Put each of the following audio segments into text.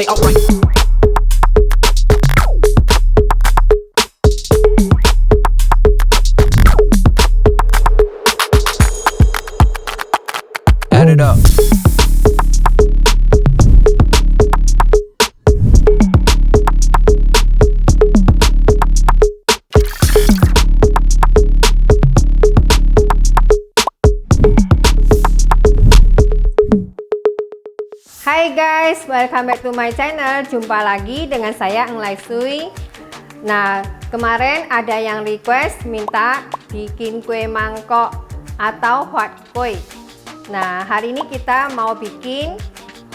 it alright. Add it up. Hai guys, welcome back to my channel. Jumpa lagi dengan saya Eng Lai Sui. Nah, kemarin ada yang request minta bikin kue mangkok atau hot kue. Nah, hari ini kita mau bikin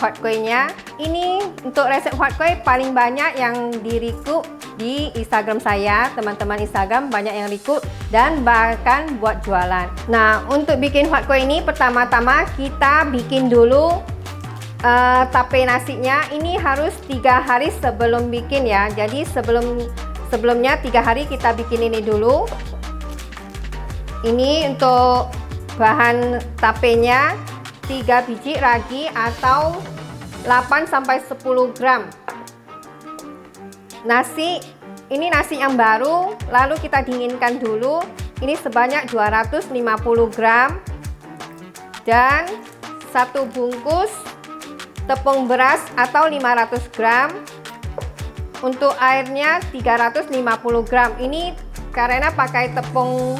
hot kue-nya. Ini untuk resep hot kue paling banyak yang di-request di Instagram saya. Teman-teman Instagram banyak yang request dan bahkan buat jualan. Nah, untuk bikin hot kue ini pertama-tama kita bikin dulu tape nasinya. Ini harus 3 hari sebelum bikin ya. Jadi sebelumnya 3 hari kita bikin ini dulu. Ini untuk bahan tapenya 3 biji ragi atau 8 sampai 10 gram. Nasi, ini nasi yang baru, lalu kita dinginkan dulu. Ini sebanyak 250 gram dan 1 bungkus tepung beras atau 500 gram. Untuk airnya 350 gram. Ini karena pakai tepung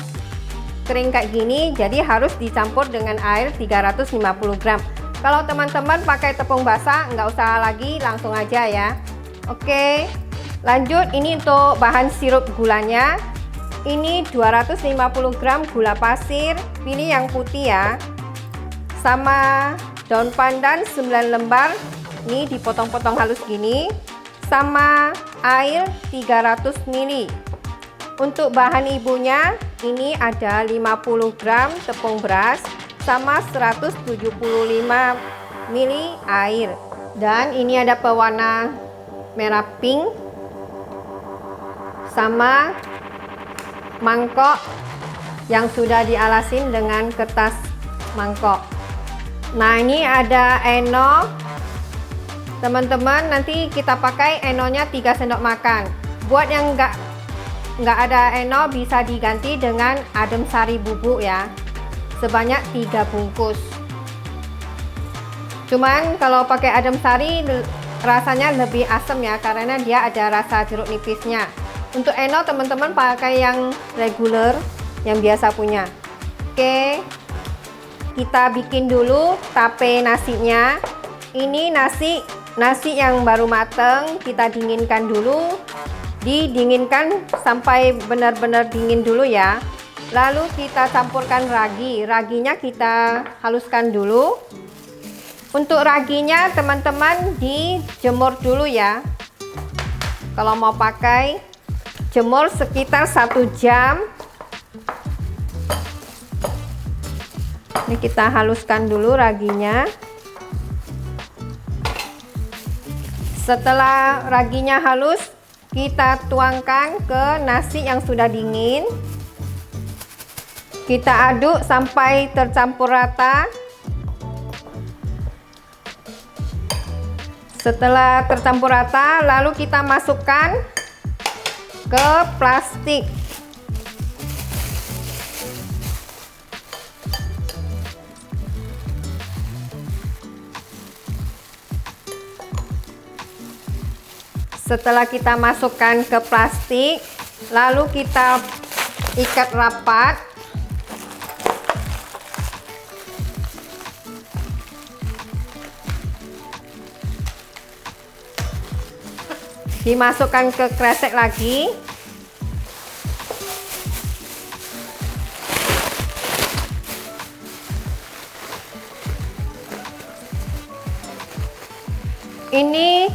kering kayak gini, jadi harus dicampur dengan air 350 gram. Kalau teman-teman pakai tepung basah nggak usah lagi, langsung aja ya. Oke, lanjut. Ini untuk bahan sirup gulanya. Ini 250 gram gula pasir, pilih yang putih ya. Sama daun pandan 9 lembar, ini dipotong-potong halus gini, sama air 300 ml. Untuk bahan ibunya, ini ada 50 gram tepung beras sama 175 ml air. Dan ini ada pewarna merah pink sama mangkok yang sudah dialasin dengan kertas mangkok. Nah, ini ada eno. Teman-teman, nanti kita pakai enonya 3 sendok makan. Buat yang nggak ada eno, bisa diganti dengan adem sari bubuk ya, sebanyak 3 bungkus. Cuman kalau pakai adem sari rasanya lebih asam ya, karena dia ada rasa jeruk nipisnya. Untuk eno teman-teman pakai yang reguler, yang biasa punya. Oke, kita bikin dulu tape nasinya. Ini nasi yang baru mateng, kita dinginkan dulu. Didinginkan sampai benar-benar dingin dulu ya. Lalu kita campurkan ragi. Raginya kita haluskan dulu. Untuk raginya teman-teman dijemur dulu ya. Kalau mau pakai, jemur sekitar 1 jam. Ini kita haluskan dulu raginya. Setelah raginya halus, kita tuangkan ke nasi yang sudah dingin. Kita aduk sampai tercampur rata. Setelah tercampur rata, lalu kita masukkan ke plastik. Setelah kita masukkan ke plastik, lalu kita ikat rapat. Dimasukkan ke kresek lagi. Ini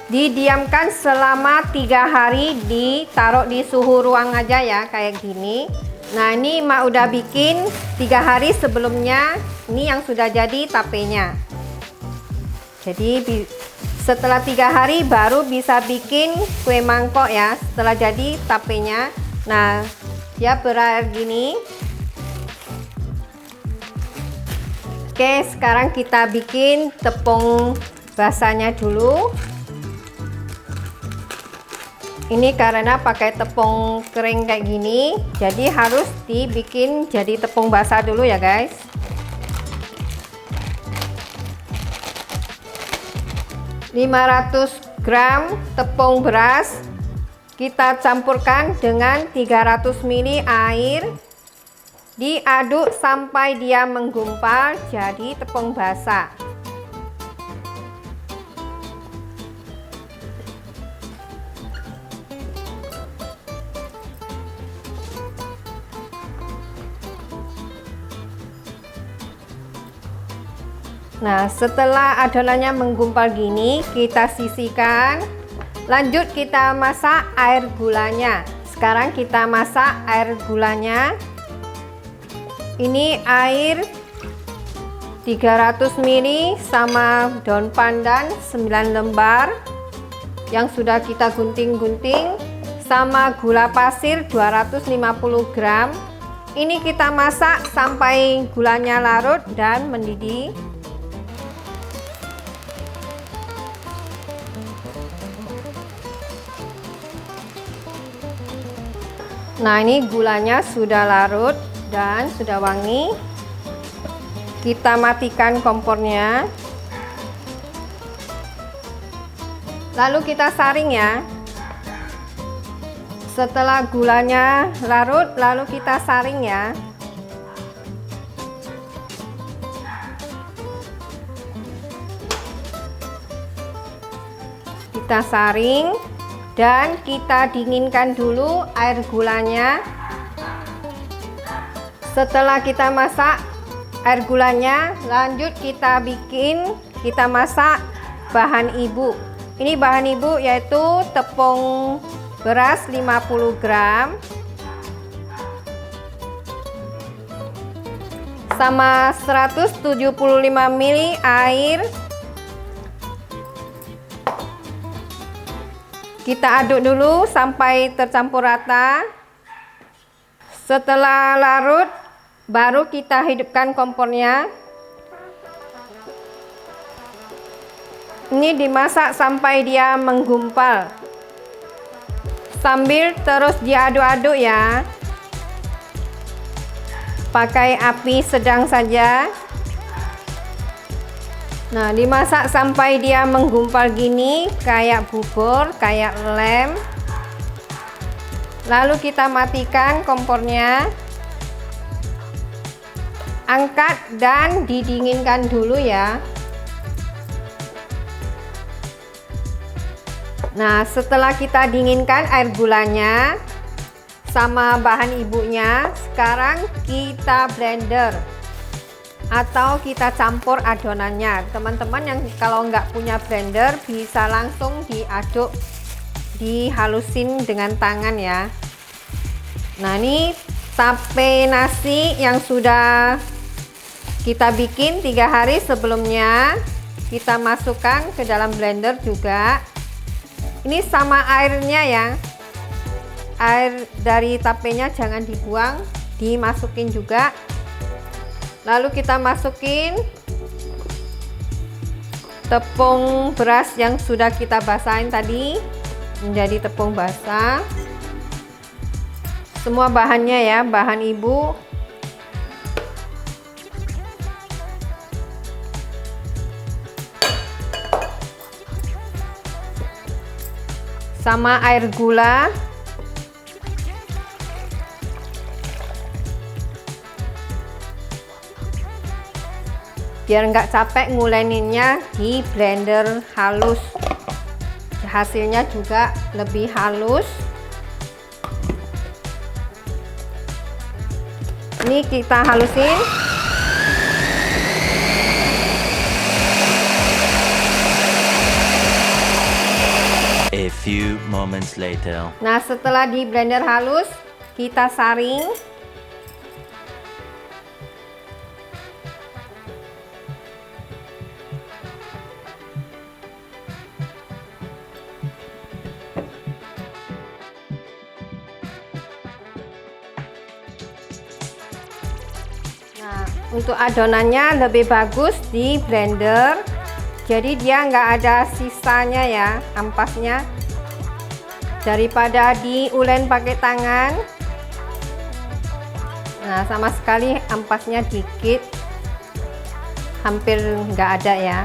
didiamkan selama 3 hari, ditaruh di suhu ruang aja ya, kayak gini. Nah, ini Mak udah bikin 3 hari sebelumnya. Ini yang sudah jadi tapenya. Jadi setelah 3 hari baru bisa bikin kue mangkok ya, setelah jadi tapenya. Nah, dia berair gini. Oke, sekarang kita bikin tepung basahnya dulu. Ini karena pakai tepung kering kayak gini, jadi harus dibikin jadi tepung basah dulu ya guys. ...500 gram tepung beras kita campurkan dengan 300 ml air, diaduk sampai dia menggumpal jadi tepung basah. Nah, setelah adonannya menggumpal gini, kita sisihkan. Lanjut kita masak air gulanya. Sekarang kita masak air gulanya. Ini air 300 ml sama daun pandan 9 lembar yang sudah kita gunting-gunting, sama gula pasir 250 gram. Ini kita masak sampai gulanya larut dan mendidih. Nah, ini gulanya sudah larut dan sudah wangi. Kita matikan kompornya. Lalu kita saring ya. Setelah gulanya larut, lalu kita saring ya. Kita saring. Dan kita dinginkan dulu air gulanya. Setelah kita masak air gulanya, lanjut kita masak bahan ibu. Ini bahan ibu yaitu tepung beras 50 gram sama 175 ml air. Kita aduk dulu sampai tercampur rata. Setelah larut, baru kita hidupkan kompornya. Ini dimasak sampai dia menggumpal. Sambil terus diaduk-aduk ya. Pakai api sedang saja. Nah, dimasak sampai dia menggumpal gini, kayak bubur, kayak lem. Lalu kita matikan kompornya. Angkat dan didinginkan dulu ya. Nah, setelah kita dinginkan air gulanya sama bahan ibunya, sekarang kita blender atau kita campur adonannya. Teman-teman yang kalau nggak punya blender bisa langsung diaduk, dihalusin dengan tangan ya. Nah, ini tape nasi yang sudah kita bikin 3 hari sebelumnya, kita masukkan ke dalam blender juga. Ini sama airnya ya, air dari tapenya jangan dibuang, dimasukin juga. Lalu kita masukin tepung beras yang sudah kita basahin tadi menjadi tepung basah. Semua bahannya ya, bahan ibu. Sama air gula. Biar nggak capek nguleninnya, di blender halus, hasilnya juga lebih halus. Ini kita halusin. A few moments later. Nah, setelah di blender halus, kita saring. Nah, untuk adonannya lebih bagus di blender. Jadi dia nggak ada sisanya ya ampasnya. Daripada diulen pakai tangan. Nah, sama sekali ampasnya dikit, hampir nggak ada ya.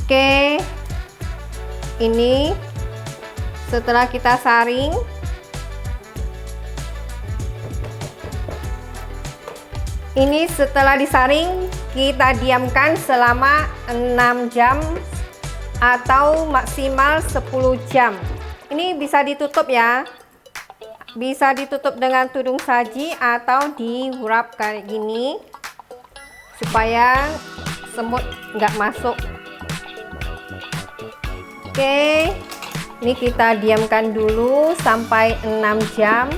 Oke, ini setelah kita saring, ini setelah disaring kita diamkan selama 6 jam atau maksimal 10 jam. Ini bisa ditutup ya. Bisa ditutup dengan tudung saji atau diurap kayak gini supaya semut nggak masuk. Oke, ini kita diamkan dulu sampai 6 jam,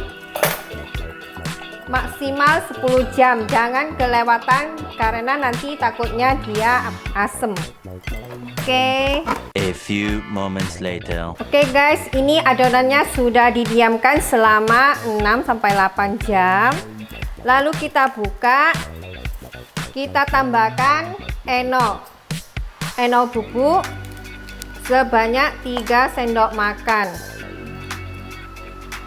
maksimal 10 jam. Jangan kelewatan karena nanti takutnya dia asem. Oke. A few moments later. Oke guys, ini adonannya sudah didiamkan selama 6-8 jam. Lalu kita buka, kita tambahkan eno bubuk sebanyak 3 sendok makan.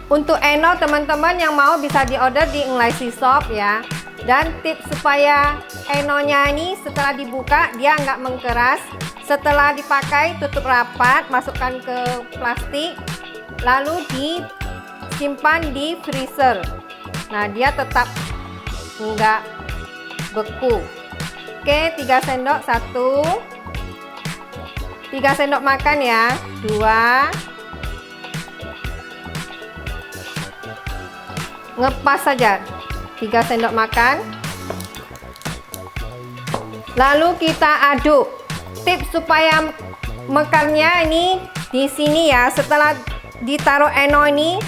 Untuk eno teman-teman yang mau bisa diorder di Enlightened Shop ya. Dan tips supaya enonya ini setelah dibuka dia nggak mengkeras. Setelah dipakai tutup rapat, masukkan ke plastik, lalu disimpan di freezer. Nah, dia tetap nggak beku. Oke, 3 sendok, 3 sendok makan ya, 2. Ngepas saja 3 sendok makan. Lalu kita aduk. Tips supaya mekarnya ini di sini ya. Setelah ditaruh eno ini,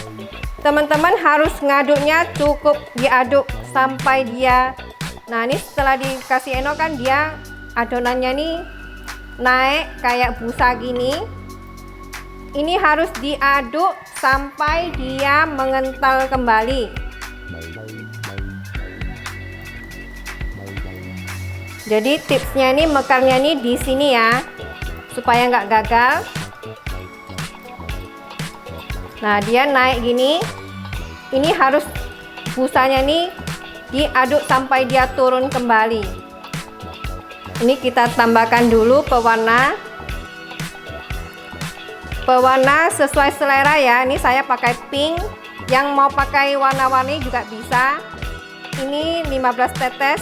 teman-teman harus ngaduknya cukup diaduk sampai dia. Nah, ini setelah dikasih eno kan dia adonannya nih naik kayak busa gini. Ini harus diaduk sampai dia mengental kembali. Jadi tipsnya ini mekarnya ini di sini ya, supaya nggak gagal. Nah, dia naik gini. Ini harus busanya nih diaduk sampai dia turun kembali. Ini kita tambahkan dulu pewarna. Pewarna sesuai selera ya. Ini saya pakai pink. Yang mau pakai warna-warni juga bisa. Ini 15 tetes.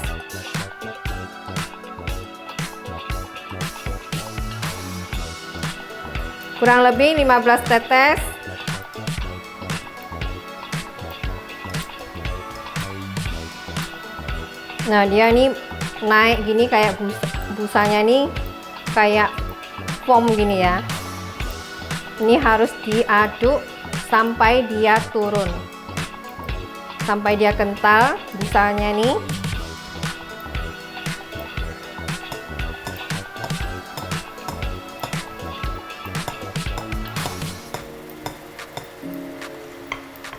Kurang lebih 15 tetes. Nah, dia nih naik gini kayak busanya nih kayak foam gini ya. Ini harus diaduk sampai dia turun, sampai dia kental busanya nih.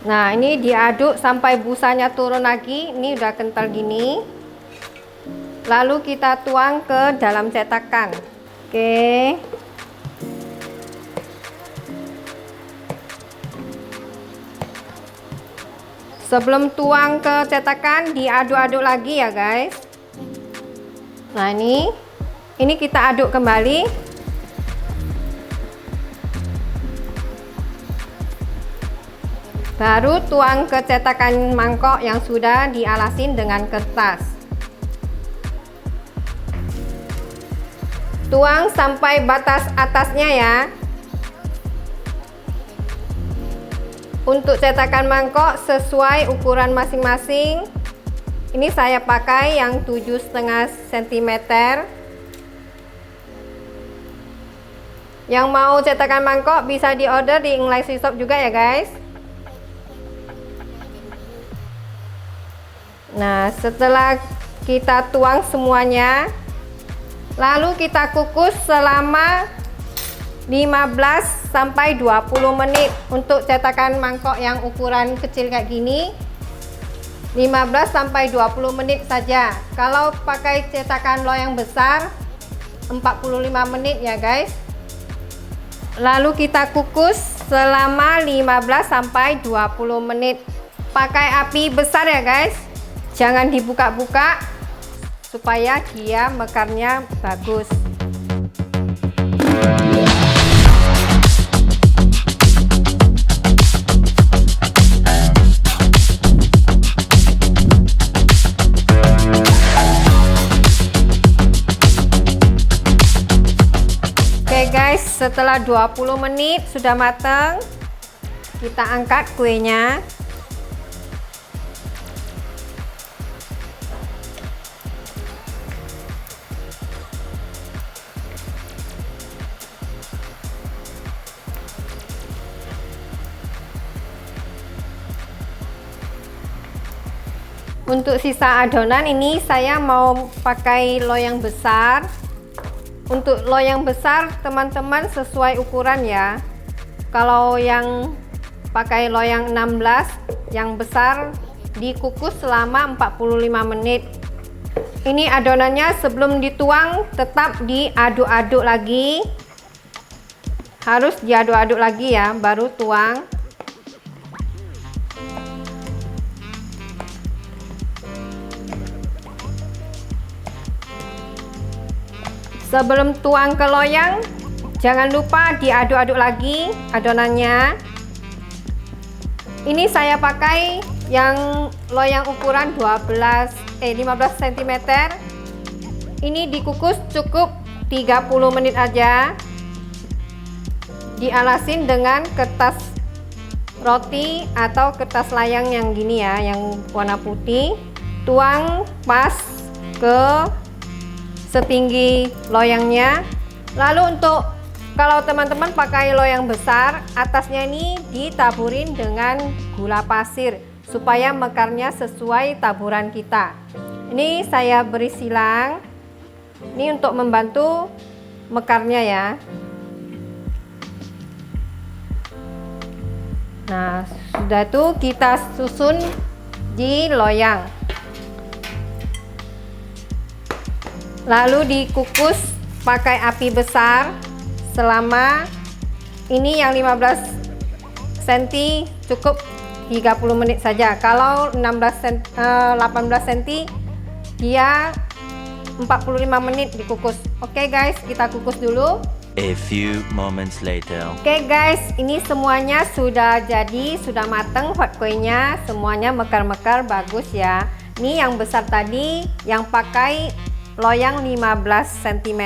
Nah, ini diaduk sampai busanya turun lagi. Ini udah kental gini. Lalu kita tuang ke dalam cetakan. Oke. Sebelum tuang ke cetakan, diaduk-aduk lagi ya guys. Nah, ini kita aduk kembali. Baru tuang ke cetakan mangkok yang sudah dialasin dengan kertas. Tuang sampai batas atasnya ya. Untuk cetakan mangkok sesuai ukuran masing-masing. Ini saya pakai yang 7,5 cm. Yang mau cetakan mangkok bisa diorder di Enlightened Shop juga ya guys. Nah, setelah kita tuang semuanya, lalu kita kukus selama 15 sampai 20 menit. Untuk cetakan mangkok yang ukuran kecil kayak gini, 15 sampai 20 menit saja. Kalau pakai cetakan loyang besar, 45 menit ya guys. Lalu kita kukus selama 15 sampai 20 menit. Pakai api besar ya guys. Jangan dibuka-buka supaya dia mekarnya bagus. Oke guys, setelah 20 menit sudah matang, kita angkat kuenya. Untuk sisa adonan ini saya mau pakai loyang besar. Untuk loyang besar teman-teman sesuai ukuran ya. Kalau yang pakai loyang 16 yang besar dikukus selama 45 menit. Ini adonannya sebelum dituang tetap diaduk-aduk lagi. Harus diaduk-aduk lagi ya baru tuang. Sebelum tuang ke loyang, jangan lupa diaduk-aduk lagi adonannya. Ini saya pakai yang loyang ukuran 15 cm. Ini dikukus cukup 30 menit aja. Dialasin dengan kertas roti atau kertas layang yang gini ya, yang warna putih. Tuang pas ke setinggi loyangnya. Lalu untuk kalau teman-teman pakai loyang besar, atasnya ini ditaburin dengan gula pasir supaya mekarnya sesuai taburan kita. Ini saya beri silang. Ini untuk membantu mekarnya ya. Nah, sudah itu kita susun di loyang. Lalu dikukus pakai api besar selama ini yang 15 cm cukup 30 menit saja. Kalau 18 cm dia 45 menit dikukus. Oke guys, kita kukus dulu. A few moments later. Oke guys, ini semuanya sudah jadi, sudah mateng hot kuenya, semuanya mekar-mekar bagus ya. Ini yang besar tadi yang pakai loyang 15 cm.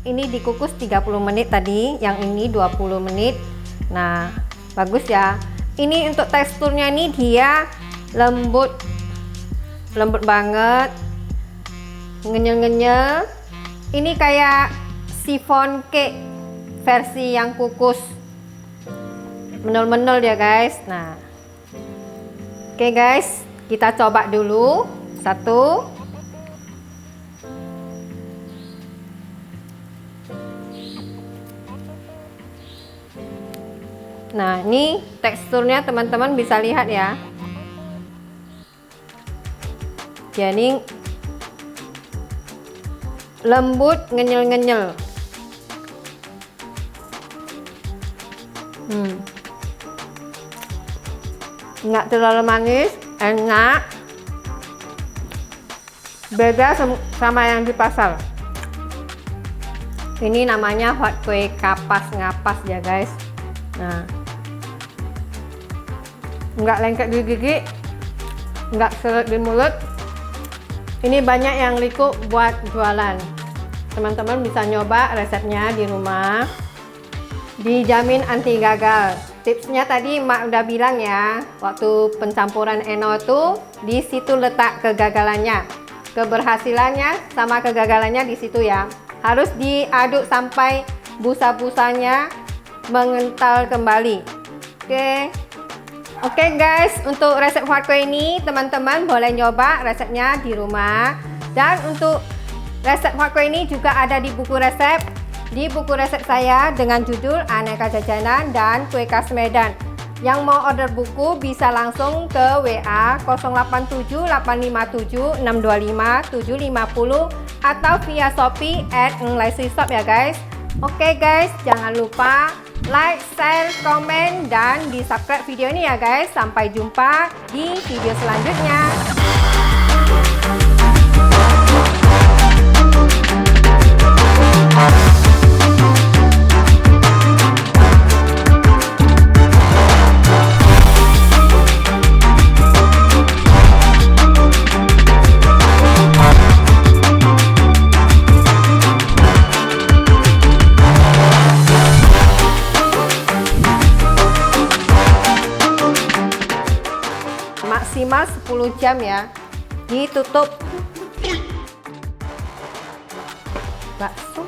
Ini dikukus 30 menit tadi, yang ini 20 menit. Nah, bagus ya. Ini untuk teksturnya ini dia lembut banget, ngenyel-ngenyel. Ini kayak chiffon cake versi yang kukus, menel-menel ya guys. Nah, oke guys, kita coba dulu satu. Nah, ini teksturnya teman-teman bisa lihat ya. Jadi lembut, ngenyel-ngenyel. Nggak terlalu manis, enak. Beda sama yang di pasar. Ini namanya hot kue kapas ngapas ya guys. Nah, nggak lengket di gigi, nggak seret di mulut. Ini banyak yang liku buat jualan. Teman-teman bisa nyoba resepnya di rumah, dijamin anti gagal. Tipsnya tadi Mak udah bilang ya, waktu pencampuran eno tuh di situ letak kegagalannya, keberhasilannya sama kegagalannya di situ ya. Harus diaduk sampai busa-busanya mengental kembali. Oke guys, untuk resep hot kue ini teman-teman boleh nyoba resepnya di rumah. Dan untuk resep hot kue ini juga ada di buku resep. Di buku resep saya dengan judul Aneka Jajanan dan Kue Khas Medan. Yang mau order buku bisa langsung ke WA 087 857 625 750 atau via Shopee @nglaisishop ya guys. Oke guys, jangan lupa like, share, komen, dan di subscribe video ini ya guys. Sampai jumpa di video selanjutnya. Maksimal 10 jam ya, ditutup bakso.